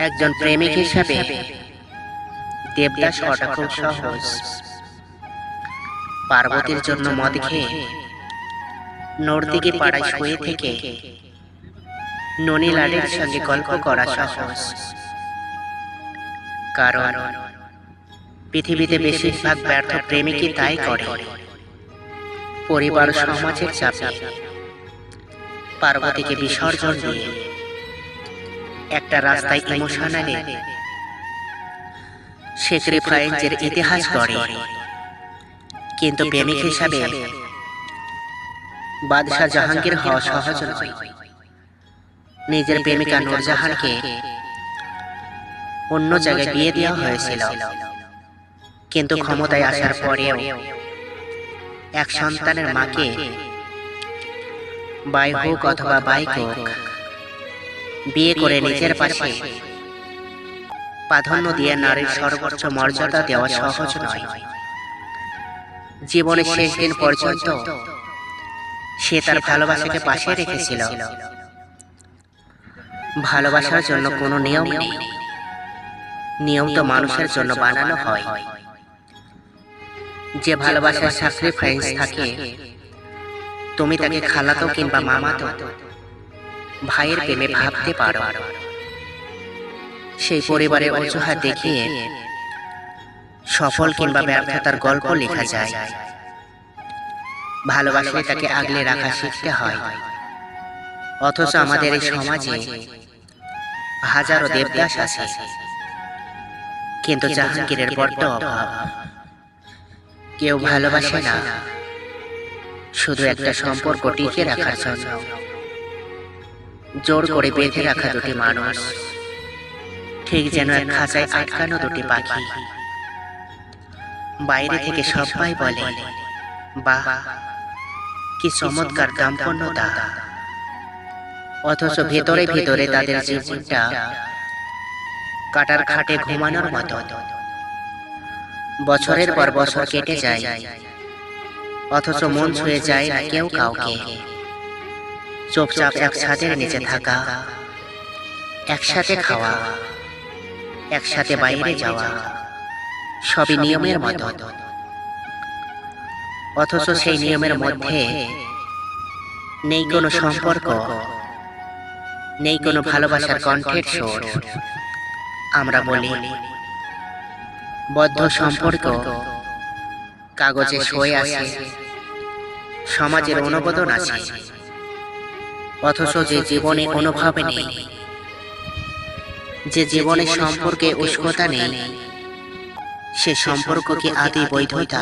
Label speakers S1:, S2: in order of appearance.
S1: একজন প্রেমিক হিসাবে দেবদাস হওয়াটা খুব সহজ। পার্বতীর জন্য মদ খেয়ে নর্দিকে পাড়ায় শুয়ে থেকে ননী লাডের সঙ্গে গল্প করা সহজ। কারণ পৃথিবীতে বেশিরভাগ ব্যর্থ প্রেমিকই তাই করে। পরিবার সমাজের চাপে পার্বতীকে বিসর্জন দিয়ে একটা রাস্তায় ইমোশনালি স্যাক্রিফাইসের ইতিহাস গড়ে। কিন্তু প্রেমিক হিসাবে বাদশাহ জাহাঙ্গীর হওয়া সহজ নয়। নিজের প্রেমিকা নূরজাহানকে অন্য জায়গায় বিয়ে দেওয়া হয়েছিল, কিন্তু ক্ষমতায় আসার পরেও এক সন্তানের মাকে বাই হোক অথবা বাই হোক বিয়ে করে নিজের পাশে প্রাধান্য দিয়ে নারীর সর্বোচ্চ মর্যাদা দেওয়া সহজ নয়। জীবনের শেষ দিন পর্যন্ত সে তার ভালোবাসাকে পাশে রেখেছিল। ভালোবাসার জন্য কোনো নিয়ম নেই, নিয়ম তো মানুষের জন্য বানানো হয়। যে ভালোবাসার স্যাক্রিফাইস থাকে, তুমি তাকে খালাতো কিংবা মামাতো ভাইয়ের প্রেমে ভাবতে পারো। সেই পরিবারের অজুহাত দেখিয়ে সফল কিংবা ব্যর্থতার গল্প লেখা যায়। ভালোবাসলে তাকে আগলে রাখা শিখতে হয়। অথচ আমাদের এই সমাজে হাজারো দেবদাস আছে, কিন্তু জাহাঙ্গীরের বড্ড অভাব। কেউ ভালোবাসে না শুধু একটা সম্পর্ক টিকে রাখার জন্য। জোর করে বেঁধে রাখা দুটি মানুষ ঠিক যেন এক খাঁচায় আটকানো দুটি পাখি। বাইরে থেকে সবাই বলে, বাহ কি চমৎকার দাম্পত্যতা, অথচ ভেতরে ভেতরে তাদের জীবনটা কাটার খাটে ঘুমানোর মতো। বছরের পর বছর কেটে যায়, অথচ মন ছুঁয়ে যায় না কেউ কাউকে। চুপচাপ এক ছাদের নিচে থাকা, একসাথে খাওয়া, একসাথে বাইরে যাওয়া, সবই নিয়মের মতো। অথচ সেই নিয়মের মধ্যে নেই কোনো সম্পর্ক, নেই কোনো ভালোবাসার কণ্ঠের সুর। আমরা বলি বদ্ধ সম্পর্ক কাগজে সই আছে, সমাজের অনুমোদন আছে, অথচ যে জীবনে অনুভব নেই, যে জীবনের সম্পর্কে উষ্ণতা নেই, সে সম্পর্ক কি আদি বৈধতা?